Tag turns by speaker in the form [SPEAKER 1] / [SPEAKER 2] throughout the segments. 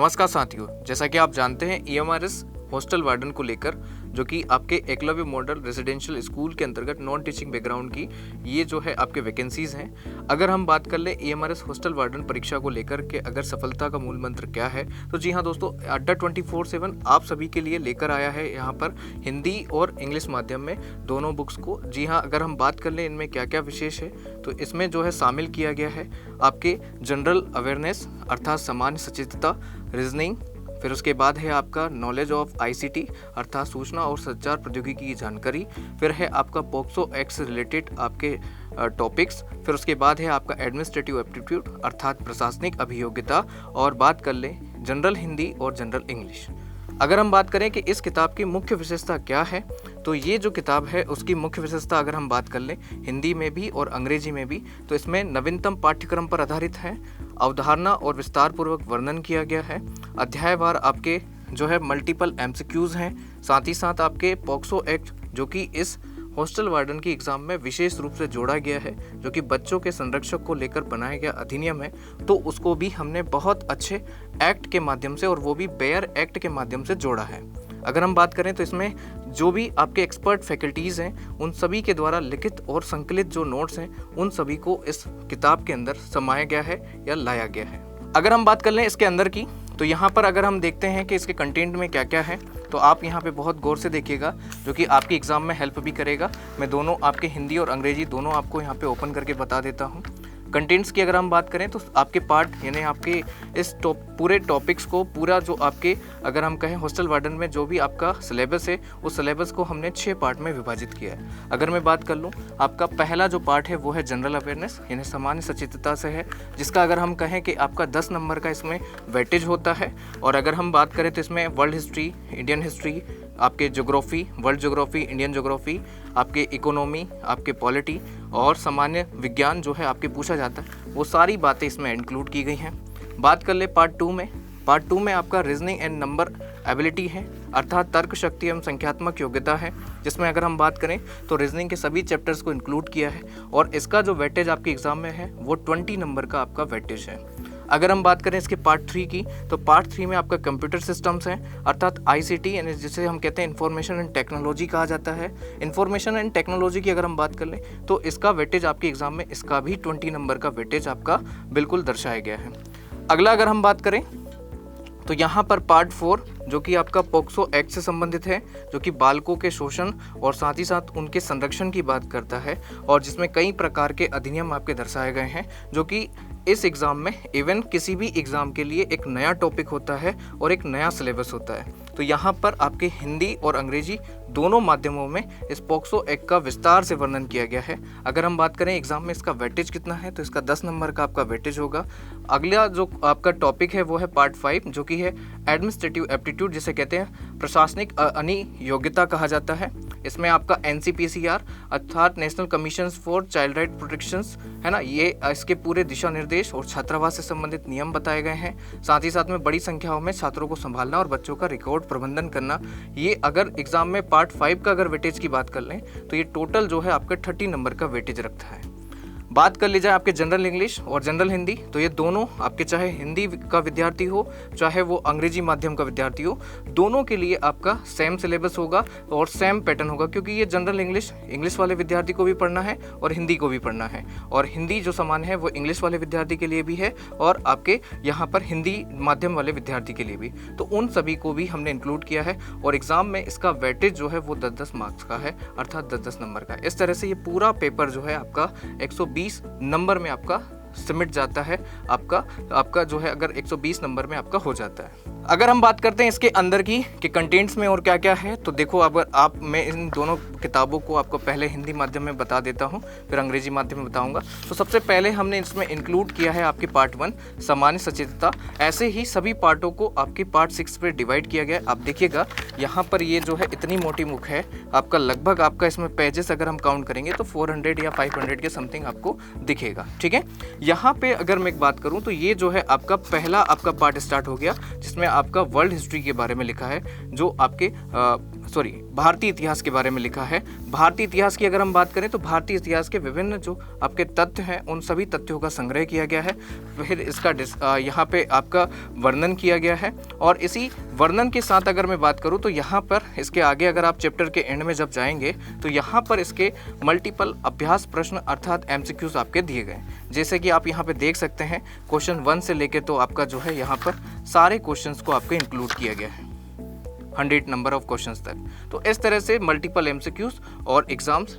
[SPEAKER 1] नमस्कार साथियों, जैसा कि आप जानते हैं ईएमआरएस हॉस्टल वार्डन को लेकर जो कि आपके एकलव्य मॉडल रेजिडेंशियल स्कूल के अंतर्गत नॉन टीचिंग बैकग्राउंड की ये जो है आपके वैकेंसीज़ हैं। अगर हम बात कर ले ईएमआरएस हॉस्टल वार्डन परीक्षा को लेकर के अगर सफलता का मूल मंत्र क्या है, तो जी हाँ दोस्तों, अड्डा 24/7 आप सभी के लिए लेकर आया है यहाँ पर हिंदी और इंग्लिश माध्यम में दोनों बुक्स को। जी हाँ, अगर हम बात कर लें इनमें क्या क्या विशेष है, तो इसमें जो है शामिल किया गया है आपके जनरल अवेयरनेस अर्थात सामान्य सचेतता, रीजनिंग, फिर उसके बाद है आपका नॉलेज ऑफ आईसीटी अर्थात सूचना और संचार प्रौद्योगिकी की जानकारी, फिर है आपका पॉक्सो एक्ट से रिलेटेड आपके टॉपिक्स, फिर उसके बाद है आपका एडमिनिस्ट्रेटिव एप्टीट्यूड अर्थात प्रशासनिक अभियोग्यता, और बात कर लें जनरल हिंदी और जनरल इंग्लिश। अगर हम बात करें कि इस किताब की मुख्य विशेषता क्या है, तो ये जो किताब है उसकी मुख्य विशेषता अगर हम बात कर लें हिंदी में भी और अंग्रेजी में भी, तो इसमें नवीनतम पाठ्यक्रम पर आधारित है, अवधारणा और विस्तार पूर्वक वर्णन किया गया है, अध्यायवार आपके जो है मल्टीपल एमसीक्यूज़ हैं, साथ ही साथ आपके पॉक्सो एक्ट जो कि इस हॉस्टल वार्डन की एग्ज़ाम में विशेष रूप से जोड़ा गया है, जो कि बच्चों के संरक्षक को लेकर बनाया गया अधिनियम है, तो उसको भी हमने बहुत अच्छे एक्ट के माध्यम से और वो भी बेयर एक्ट के माध्यम से जोड़ा है। अगर हम बात करें तो इसमें जो भी आपके एक्सपर्ट फैकल्टीज़ हैं उन सभी के द्वारा लिखित और संकलित जो नोट्स हैं उन सभी को इस किताब के अंदर समाया गया है या लाया गया है। अगर हम बात कर लें इसके अंदर की, तो यहाँ पर अगर हम देखते हैं कि इसके कंटेंट में क्या क्या है, तो आप यहाँ पे बहुत गौर से देखिएगा, जो कि आपकी एग्ज़ाम में हेल्प भी करेगा। मैं दोनों आपके हिंदी और अंग्रेजी दोनों आपको यहाँ पे ओपन करके बता देता हूँ। कंटेंट्स की अगर हम बात करें तो आपके पार्ट यानी आपके इस पूरे टॉपिक्स को पूरा जो आपके अगर हम कहें हॉस्टल वार्डन में जो भी आपका सिलेबस है उस सिलेबस को हमने 6 पार्ट में विभाजित किया है। अगर मैं बात कर लूँ, आपका पहला जो पार्ट है वो है जनरल अवेयरनेस यानी सामान्य सचेतता से है, जिसका अगर हम कहें कि आपका 10 नंबर का इसमें वेटेज होता है। और अगर हम बात करें तो इसमें वर्ल्ड हिस्ट्री, इंडियन हिस्ट्री, आपके geography, world geography, Indian geography, आपके इकोनॉमी, आपके पॉलिटी और सामान्य विज्ञान जो है आपके पूछा जाता है, वो सारी बातें इसमें इंक्लूड की गई हैं। बात कर ले पार्ट 2 में आपका रीजनिंग एंड नंबर एबिलिटी है अर्थात तर्क शक्ति एवं संख्यात्मक योग्यता है, जिसमें अगर हम बात करें तो रीजनिंग के सभी चैप्टर्स को इंक्लूड किया है और इसका जो वेटेज आपके एग्जाम में है वो 20 नंबर का आपका वेटेज है। अगर हम बात करें इसके पार्ट 3 की, तो पार्ट 3 में आपका कंप्यूटर सिस्टम्स हैं अर्थात आईसीटी यानी जिसे हम कहते हैं इंफॉर्मेशन एंड टेक्नोलॉजी कहा जाता है। इंफॉर्मेशन एंड टेक्नोलॉजी की अगर हम बात कर लें तो इसका वेटेज आपके एग्जाम में इसका भी 20 नंबर का वेटेज आपका बिल्कुल दर्शाया गया है। अगला अगर हम बात करें तो यहाँ पर पार्ट 4 जो कि आपका पॉक्सो एक्ट से संबंधित है, जो कि बालकों के शोषण और साथ ही साथ उनके संरक्षण की बात करता है और जिसमें कई प्रकार के अधिनियम आपके दर्शाए गए हैं, जो कि इस एग्ज़ाम में इवन किसी भी एग्ज़ाम के लिए एक नया टॉपिक होता है और एक नया सिलेबस होता है। तो यहाँ पर आपके हिंदी और अंग्रेजी दोनों माध्यमों में इस पॉक्सो एक्ट का विस्तार से वर्णन किया गया है। अगर हम बात करें एग्ज़ाम में इसका वेटेज कितना है, तो इसका 10 नंबर का आपका वेटेज होगा। अगला जो आपका टॉपिक है वो है पार्ट 5 जो कि है एडमिनिस्ट्रेटिव एप्टीट्यूड, जिसे कहते हैं प्रशासनिक योग्यता कहा जाता है। इसमें आपका NCPCR अर्थात national commission for child right protections है ना, ये इसके पूरे दिशा निर्देश और छात्रावास से संबंधित नियम बताए गए हैं। साथ ही साथ में बड़ी संख्याओं में छात्रों को संभालना और बच्चों का रिकॉर्ड प्रबंधन करना, ये अगर एग्जाम में पार्ट 5 का अगर वेटेज की बात कर लें तो ये टोटल जो है आपका 30 नंबर का वेटेज रखता है। बात कर ली जाए आपके जनरल इंग्लिश और जनरल हिंदी, तो ये दोनों आपके चाहे हिंदी का विद्यार्थी हो चाहे वो अंग्रेजी माध्यम का विद्यार्थी हो, दोनों के लिए आपका सेम सिलेबस होगा और सेम पैटर्न होगा, क्योंकि ये जनरल इंग्लिश वाले विद्यार्थी को भी पढ़ना है और हिंदी को भी पढ़ना है, और हिंदी जो समान है वो इंग्लिश वाले विद्यार्थी के लिए भी है और आपके यहाँ पर हिंदी माध्यम वाले विद्यार्थी के लिए भी। तो उन सभी को भी हमने इंक्लूड किया है और एग्ज़ाम में इसका वेटेज जो है वो 10-10 मार्क्स का है अर्थात 10-10 नंबर का। इस तरह से ये पूरा पेपर जो है आपका 120 नंबर में आपका सबमिट जाता है, आपका जो है अगर 120 नंबर में आपका हो जाता है। अगर हम बात करते हैं इसके अंदर की कि कंटेंट्स में और क्या क्या है, तो देखो अगर मैं इन दोनों किताबों को आपको पहले हिंदी माध्यम में बता देता हूँ फिर अंग्रेजी माध्यम में बताऊँगा। तो सबसे पहले हमने इसमें इंक्लूड किया है आपके पार्ट 1 सामान्य सचेतता। ऐसे ही सभी पार्टों को आपके पार्ट 6 पे डिवाइड किया गया है। आप देखिएगा यहाँ पर ये जो है इतनी मोटी बुक है आपका, लगभग आपका इसमें पेजेस अगर हम काउंट करेंगे तो 400 या 500 के समथिंग आपको दिखेगा। ठीक है, यहाँ पे अगर मैं एक बात करूँ तो ये जो है आपका पहला आपका पार्ट स्टार्ट हो गया, जिसमें आपका वर्ल्ड हिस्ट्री के बारे में लिखा है, जो आपके सॉरी भारतीय इतिहास के बारे में लिखा है। भारतीय इतिहास की अगर हम बात करें तो भारतीय इतिहास के विभिन्न जो आपके तथ्य हैं उन सभी तथ्यों का संग्रह किया गया है। फिर इसका यहाँ पे आपका वर्णन किया गया है। और इसी वर्णन के साथ अगर मैं बात करूँ तो यहाँ पर इसके आगे अगर आप चैप्टर के एंड में जब जाएंगे तो यहाँ पर इसके मल्टीपल अभ्यास प्रश्न अर्थात MCQs आपके दिए गए, जैसे कि आप यहाँ पे देख सकते हैं क्वेश्चन 1 से लेके तो आपका जो है यहाँ पर सारे क्वेश्चंस को आपके इंक्लूड किया गया है 100 नंबर ऑफ क्वेश्चंस तक। तो इस तरह से मल्टीपल MCQs और एग्जाम्स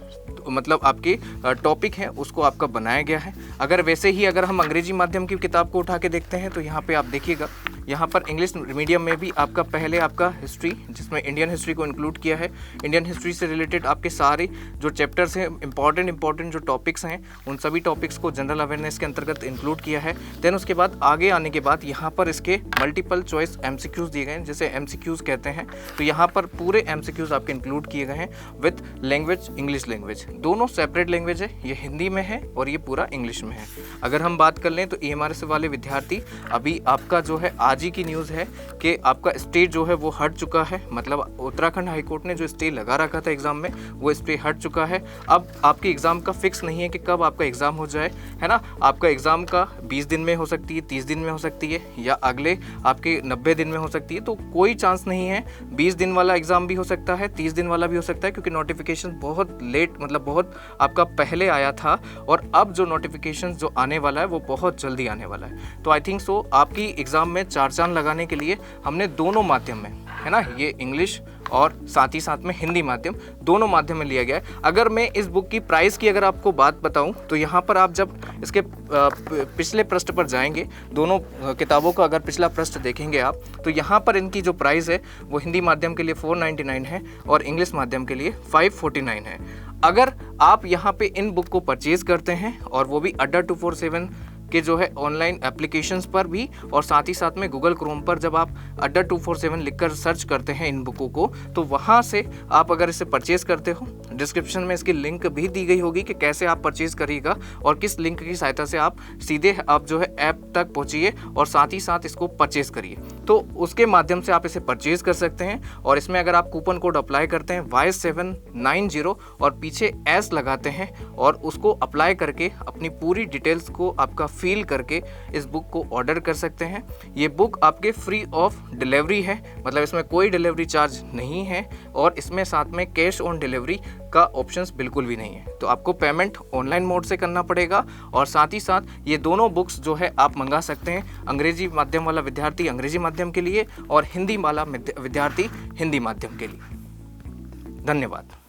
[SPEAKER 1] मतलब आपके टॉपिक हैं उसको आपका बनाया गया है। अगर वैसे ही अगर हम अंग्रेजी माध्यम की किताब को उठा के देखते हैं तो यहाँ पे आप देखिएगा, यहाँ पर इंग्लिश मीडियम में भी आपका पहले आपका हिस्ट्री जिसमें इंडियन हिस्ट्री को इंक्लूड किया है। इंडियन हिस्ट्री से रिलेटेड आपके सारे जो चैप्टर्स हैं इंपॉर्टेंट जो टॉपिक्स हैं उन सभी टॉपिक्स को जनरल अवेयरनेस के अंतर्गत इंक्लूड किया है। देन उसके बाद आगे आने के बाद यहाँ पर इसके मल्टीपल चॉइस MCQs दिए गए हैं, जैसे MCQs कहते हैं। तो यहाँ पर पूरे MCQs आपके इंक्लूड किए गए हैं विथ लैंग्वेज इंग्लिश लैंग्वेज, दोनों सेपरेट लैंग्वेज है, ये हिंदी में है और ये पूरा इंग्लिश में है। अगर हम बात कर लें तो EMRS वाले विद्यार्थी अभी आपका जो है आज ही की न्यूज़ है कि आपका स्टे जो है वो हट चुका है, मतलब उत्तराखंड हाईकोर्ट ने जो स्टे लगा रखा था एग्ज़ाम में वो स्टे हट चुका है। अब आपके एग्ज़ाम का फिक्स नहीं है कि कब आपका एग्ज़ाम हो जाए, है ना। आपका एग्ज़ाम का 20 दिन में हो सकती है, 30 दिन में हो सकती है या अगले आपके 90 दिन में हो सकती है। तो कोई चांस नहीं है, 20 दिन वाला एग्ज़ाम भी हो सकता है, 30 दिन वाला भी हो सकता है, क्योंकि नोटिफिकेशन बहुत लेट मतलब बहुत आपका पहले आया था और अब जो नोटिफिकेशन जो आने वाला है वो बहुत जल्दी आने वाला है। तो आई थिंक सो आपकी एग्ज़ाम में चार चांद लगाने के लिए हमने दोनों माध्यम में, है ना, ये इंग्लिश और साथ ही साथ में हिंदी माध्यम दोनों माध्यम में लिया गया है। अगर मैं इस बुक की प्राइस की अगर आपको बात बताऊं तो यहाँ पर आप जब इसके पिछले पृष्ठ पर जाएंगे, दोनों किताबों का अगर पिछला पृष्ठ देखेंगे आप तो यहाँ पर इनकी जो प्राइस है वो हिंदी माध्यम के लिए 499 है और इंग्लिश माध्यम के लिए 549 है। अगर आप यहाँ पे इन बुक को परचेज करते हैं और वो भी अड्डा 247 के जो है ऑनलाइन एप्लीकेशंस पर भी और साथ ही साथ में गूगल क्रोम पर जब आप अड्डा 247 लिखकर सर्च करते हैं इन बुकों को तो वहाँ से आप अगर इसे परचेज़ करते हो, डिस्क्रिप्शन में इसकी लिंक भी दी गई होगी कि कैसे आप परचेज़ करिएगा और किस लिंक की सहायता से आप सीधे आप जो है ऐप तक पहुँचिए और साथ ही साथ इसको परचेज़ करिए। तो उसके माध्यम से आप इसे परचेज़ कर सकते हैं और इसमें अगर आप कूपन कोड अप्लाई करते हैं Y790 और पीछे S लगाते हैं और उसको अप्लाई करके अपनी पूरी डिटेल्स को आपका फील करके इस बुक को ऑर्डर कर सकते हैं। ये बुक आपके फ्री ऑफ डिलीवरी है, मतलब इसमें कोई डिलीवरी चार्ज नहीं है और इसमें साथ में कैश ऑन डिलीवरी का ऑप्शंस बिल्कुल भी नहीं है। तो आपको पेमेंट ऑनलाइन मोड से करना पड़ेगा और साथ ही साथ ये दोनों बुक्स जो है आप मंगा सकते हैं, अंग्रेजी माध्यम वाला विद्यार्थी अंग्रेजी माध्यम के लिए और हिंदी वाला विद्यार्थी हिंदी माध्यम के लिए। धन्यवाद।